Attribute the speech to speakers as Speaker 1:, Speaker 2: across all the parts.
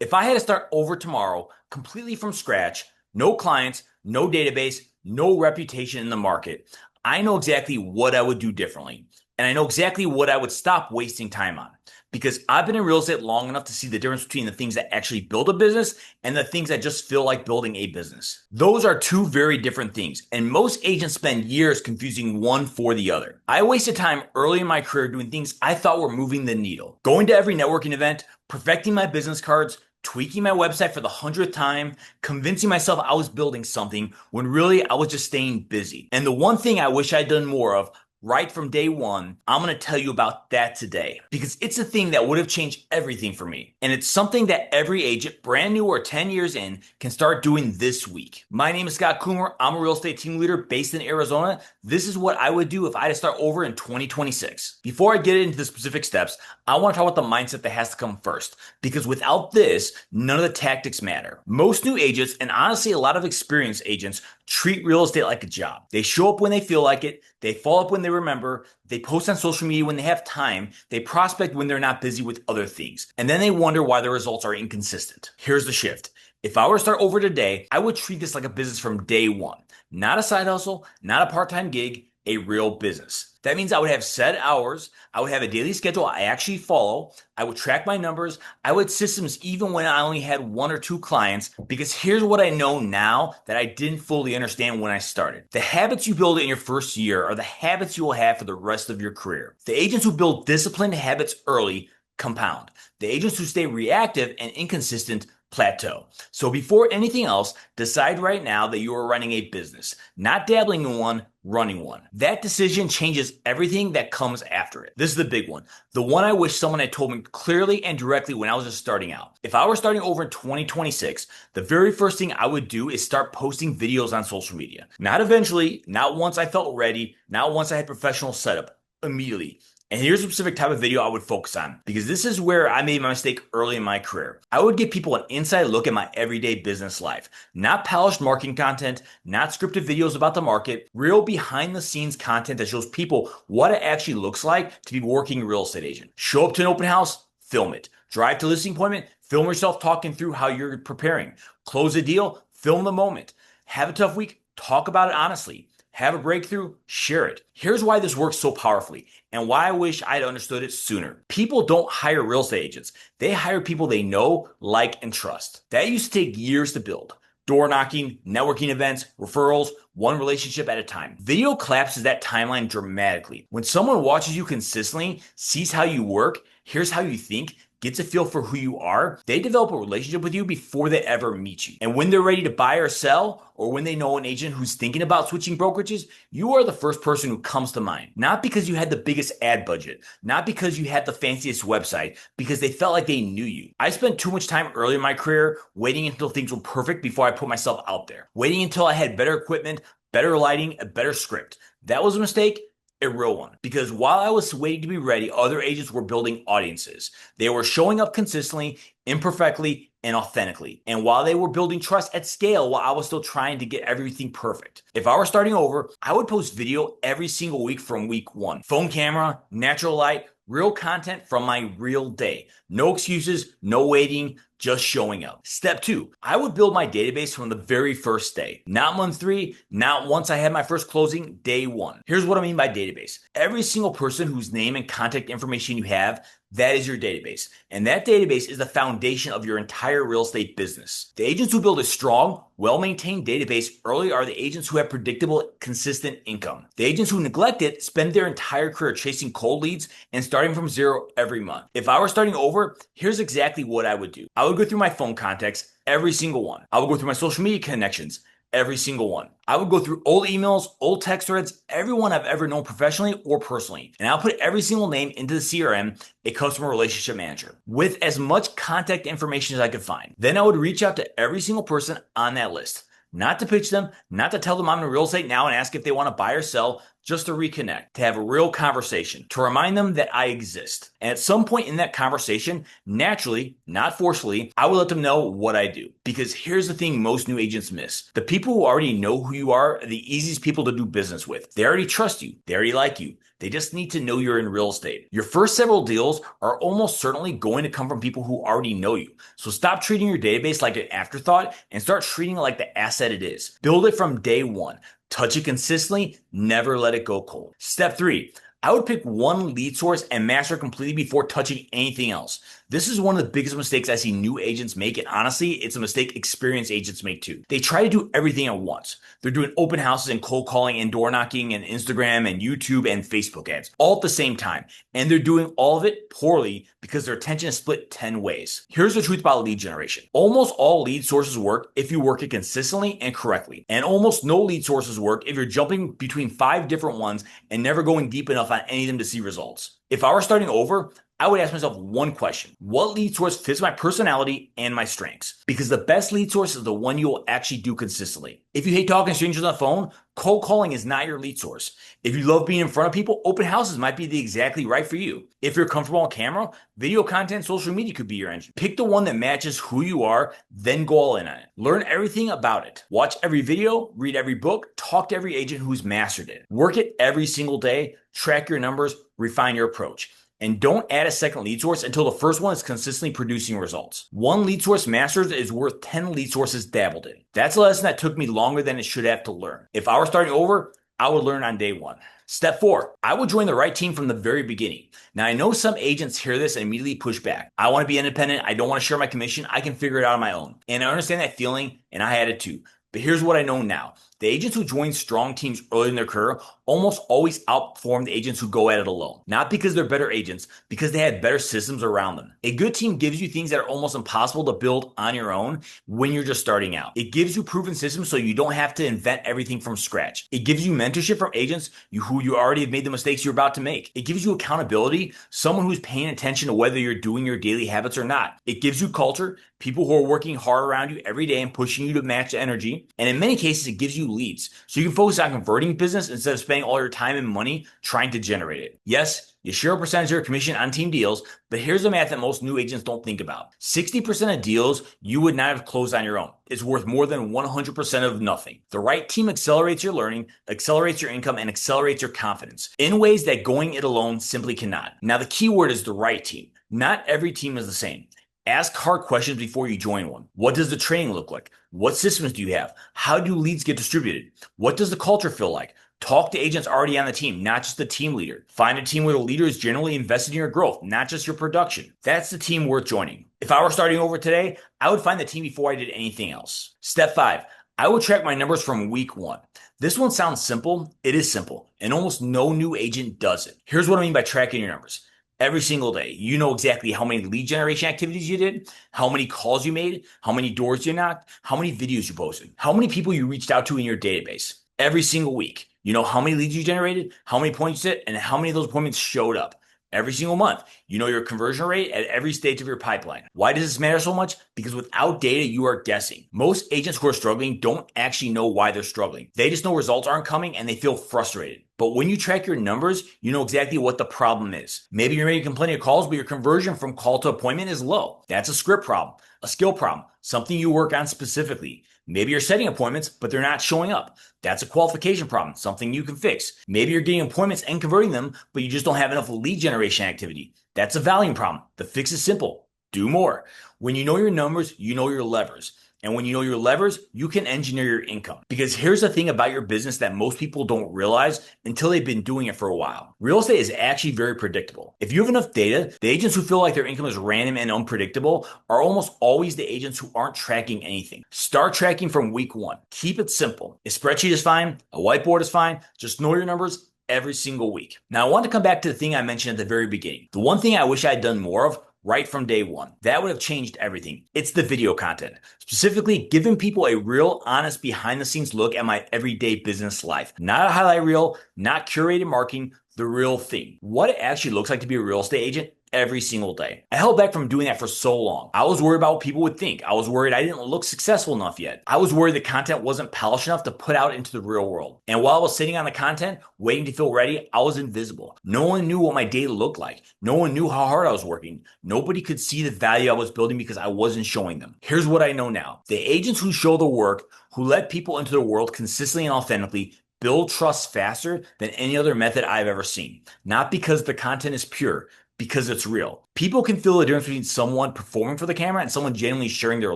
Speaker 1: If I had to start over tomorrow, completely from scratch, no clients, no database, no reputation in the market, I know exactly what I would do differently. And I know exactly what I would stop wasting time on. Because I've been in real estate long enough to see the difference between the things that actually build a business and the things that just feel like building a business. Those are two very different things, and most agents spend years confusing one for the other. I wasted time early in my career doing things I thought were moving the needle. Going to every networking event, perfecting my business cards, tweaking my website for the 100th time, convincing myself I was building something when really I was just staying busy. And the one thing I wish I'd done more of right from day one, I'm going to tell you about that today because it's a thing that would have changed everything for me. And it's something that every agent, brand new or 10 years in, can start doing this week. My name is Scott Coomer. I'm a real estate team leader based in Arizona. This is what I would do if I had to start over in 2026. Before I get into the specific steps, I want to talk about the mindset that has to come first because without this, none of the tactics matter. Most new agents, and honestly a lot of experienced agents, treat real estate like a job. They show up when they feel like it. They follow up when they remember. They post on social media when they have time. They prospect when they're not busy with other things. And then they wonder why their results are inconsistent. Here's the shift. If I were to start over today, I would treat this like a business from day one. Not a side hustle, not a part-time gig, a real business. That means I would have set hours. I would have a daily schedule I actually follow. I would track my numbers. I would systems even when I only had one or two clients, because here's what I know now that I didn't fully understand when I started. The habits you build in your first year are the habits you will have for the rest of your career. The agents who build disciplined habits early compound. The agents who stay reactive and inconsistent plateau. So before anything else, decide right now that you are running a business, not dabbling in one, running one. That decision changes everything that comes after it. This is the big one. The one I wish someone had told me clearly and directly when I was just starting out. If I were starting over in 2026, the very first thing I would do is start posting videos on social media. Not eventually, not once I felt ready, not once I had professional setup, immediately. And here's a specific type of video I would focus on because this is where I made my mistake early in my career. I would give people an inside look at my everyday business life, not polished marketing content, not scripted videos about the market, real behind the scenes content that shows people what it actually looks like to be working a real estate agent. Show up to an open house, film it. Drive to listing appointment, film yourself talking through how you're preparing. Close a deal, film the moment. Have a tough week, talk about it honestly. Have a breakthrough, share it. Here's why this works so powerfully and why I wish I'd understood it sooner. People don't hire real estate agents. They hire people they know, like, and trust. That used to take years to build. Door knocking, networking events, referrals, one relationship at a time. Video collapses that timeline dramatically. When someone watches you consistently, sees how you work, hears how you think, gets a feel for who you are, they develop a relationship with you before they ever meet you. And when they're ready to buy or sell, or when they know an agent who's thinking about switching brokerages, you are the first person who comes to mind. Not because you had the biggest ad budget, not because you had the fanciest website, because they felt like they knew you. I spent too much time early in my career waiting until things were perfect before I put myself out there. Waiting until I had better equipment, better lighting, a better script. That was a mistake. A real one. Because while I was waiting to be ready, other agents were building audiences. They were showing up consistently, imperfectly, and authentically. And while they were building trust at scale, while I was still trying to get everything perfect. If I were starting over, I would post video every single week from week one. Phone camera, natural light, real content from my real day. No excuses, no waiting, just showing up. Step 2, I would build my database from the very first day. Not month 3, not once I had my first closing, day 1. Here's what I mean by database. Every single person whose name and contact information you have, that is your database. And that database is the foundation of your entire real estate business. The agents who build a strong, well-maintained database early are the agents who have predictable, consistent income. The agents who neglect it spend their entire career chasing cold leads and starting from zero every month. If I were starting over, here's exactly what I would do. I would go through my phone contacts, every single one. I would go through my social media connections, every single one. I would go through old emails, old text threads, everyone I've ever known professionally or personally. And I'll put every single name into the CRM, a customer relationship manager, with as much contact information as I could find. Then I would reach out to every single person on that list. Not to pitch them, not to tell them I'm in real estate now and ask if they want to buy or sell. just to reconnect, to have a real conversation, to remind them that I exist. And at some point in that conversation, naturally, not forcefully, I will let them know what I do. Because here's the thing most new agents miss. The people who already know who you are the easiest people to do business with. They already trust you. They already like you. They just need to know you're in real estate. Your first several deals are almost certainly going to come from people who already know you. So stop treating your database like an afterthought and start treating it like the asset it is. Build it from day one. Touch it consistently, never let it go cold. Step 3, I would pick one lead source and master it completely before touching anything else. This is one of the biggest mistakes I see new agents make, and honestly, it's a mistake experienced agents make too. They try to do everything at once. They're doing open houses and cold calling and door knocking and Instagram and YouTube and Facebook ads all at the same time. And they're doing all of it poorly because their attention is split 10 ways. Here's the truth about lead generation. Almost all lead sources work if you work it consistently and correctly. And almost no lead sources work if you're jumping between 5 different ones and never going deep enough on any of them to see results. If I were starting over, I would ask myself one question. What lead source fits my personality and my strengths? Because the best lead source is the one you will actually do consistently. If you hate talking to strangers on the phone, cold calling is not your lead source. If you love being in front of people, open houses might be exactly right for you. If you're comfortable on camera, video content, social media could be your engine. Pick the one that matches who you are, then go all in on it. Learn everything about it. Watch every video, read every book, talk to every agent who's mastered it. Work it every single day, track your numbers, refine your approach. And don't add a second lead source until the first one is consistently producing results. One lead source mastered is worth 10 lead sources dabbled in. That's a lesson that took me longer than it should have to learn. If I were starting over, I would learn on day one. Step 4, I would join the right team from the very beginning. Now, I know some agents hear this and immediately push back. I want to be independent. I don't want to share my commission. I can figure it out on my own. And I understand that feeling, and I had it too. But here's what I know now. The agents who join strong teams early in their career almost always outperform the agents who go at it alone. Not because they're better agents, because they have better systems around them. A good team gives you things that are almost impossible to build on your own when you're just starting out. It gives you proven systems so you don't have to invent everything from scratch. It gives you mentorship from agents who you already have made the mistakes you're about to make. It gives you accountability, someone who's paying attention to whether you're doing your daily habits or not. It gives you culture, people who are working hard around you every day and pushing you to match the energy. And in many cases, it gives you leads. So you can focus on converting business instead of spending all your time and money trying to generate it. Yes, you share a percentage of your commission on team deals, but here's the math that most new agents don't think about. 60% of deals you would not have closed on your own. It's worth more than 100% of nothing. The right team accelerates your learning, accelerates your income, and accelerates your confidence in ways that going it alone simply cannot. Now, the key word is the right team. Not every team is the same. Ask hard questions before you join one. What does the training look like? What systems do you have? How do leads get distributed? What does the culture feel like? Talk to agents already on the team, not just the team leader. Find a team where the leader is generally invested in your growth, not just your production. That's the team worth joining. If I were starting over today, I would find the team before I did anything else. Step 5, I would track my numbers from week 1. This one sounds simple. It is simple, and almost no new agent does it. Here's what I mean by tracking your numbers. Every single day, you know exactly how many lead generation activities you did, how many calls you made, how many doors you knocked, how many videos you posted, how many people you reached out to in your database. Every single week, you know how many leads you generated, how many appointments you did, and how many of those appointments showed up. Every single month, you know your conversion rate at every stage of your pipeline. Why does this matter so much? Because without data, you are guessing. Most agents who are struggling don't actually know why they're struggling. They just know results aren't coming and they feel frustrated. But when you track your numbers, you know exactly what the problem is. Maybe you're making plenty of calls, but your conversion from call to appointment is low. That's a script problem, a skill problem, something you work on specifically. Maybe you're setting appointments, but they're not showing up. That's a qualification problem, something you can fix. Maybe you're getting appointments and converting them, but you just don't have enough lead generation activity. That's a volume problem. The fix is simple. Do more. When you know your numbers, you know your levers. And when you know your levers, you can engineer your income. Because here's the thing about your business that most people don't realize until they've been doing it for a while. Real estate is actually very predictable. If you have enough data, the agents who feel like their income is random and unpredictable are almost always the agents who aren't tracking anything. Start tracking from week 1. Keep it simple. A spreadsheet is fine. A whiteboard is fine. Just know your numbers every single week. Now, I want to come back to the thing I mentioned at the very beginning. The one thing I wish I had done more of right from day one. That would have changed everything. It's the video content. Specifically, giving people a real, honest, behind-the-scenes look at my everyday business life. Not a highlight reel, not curated marketing, the real thing. What it actually looks like to be a real estate agent every single day. I held back from doing that for so long. I was worried about what people would think. I was worried I didn't look successful enough yet. I was worried the content wasn't polished enough to put out into the real world. And while I was sitting on the content, waiting to feel ready, I was invisible. No one knew what my day looked like. No one knew how hard I was working. Nobody could see the value I was building because I wasn't showing them. Here's what I know now. The agents who show the work, who let people into the world consistently and authentically, build trust faster than any other method I've ever seen. Not because the content is pure, because it's real. People can feel the difference between someone performing for the camera and someone genuinely sharing their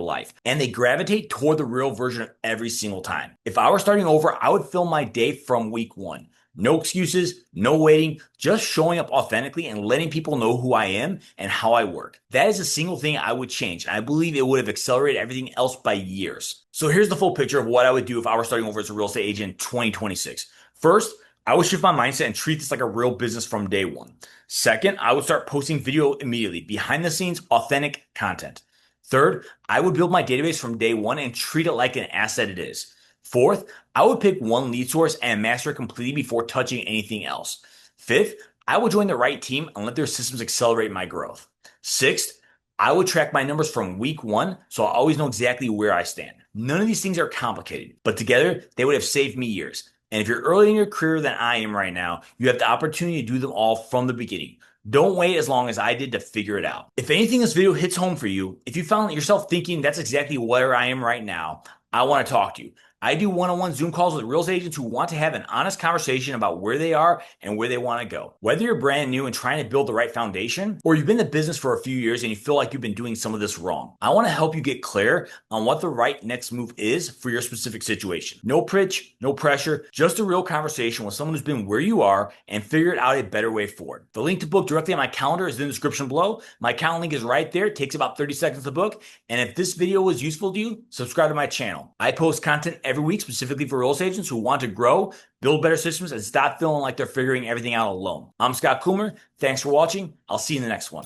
Speaker 1: life, and they gravitate toward the real version of every single time. If I were starting over, I would film my day from week one. No excuses, no waiting, just showing up authentically and letting people know who I am and how I work. That is a single thing I would change, and I believe it would have accelerated everything else by years. So here's the full picture of what I would do if I were starting over as a real estate agent in 2026. First, I would shift my mindset and treat this like a real business from day one. Second, I would start posting video immediately, behind the scenes, authentic content. Third, I would build my database from day one and treat it like an asset it is. Fourth, I would pick one lead source and master it completely before touching anything else. Fifth, I would join the right team and let their systems accelerate my growth. Sixth, I would track my numbers from week one so I always know exactly where I stand. None of these things are complicated, but together they would have saved me years. And if you're earlier in your career than I am right now, you have the opportunity to do them all from the beginning. Don't wait as long as I did to figure it out. If anything, this video hits home for you, if you found yourself thinking that's exactly where I am right now, I want to talk to you. I do one-on-one Zoom calls with real estate agents who want to have an honest conversation about where they are and where they want to go. Whether you're brand new and trying to build the right foundation, or you've been in the business for a few years and you feel like you've been doing some of this wrong, I want to help you get clear on what the right next move is for your specific situation. No preach, no pressure, just a real conversation with someone who's been where you are and figured out a better way forward. The link to book directly on my calendar is in the description below. My calendar link is right there. It takes about 30 seconds to book. And if this video was useful to you, subscribe to my channel. I post content every week specifically for real estate agents who want to grow, build better systems, and stop feeling like they're figuring everything out alone. I'm Scott Coomer. Thanks for watching. I'll see you in the next one.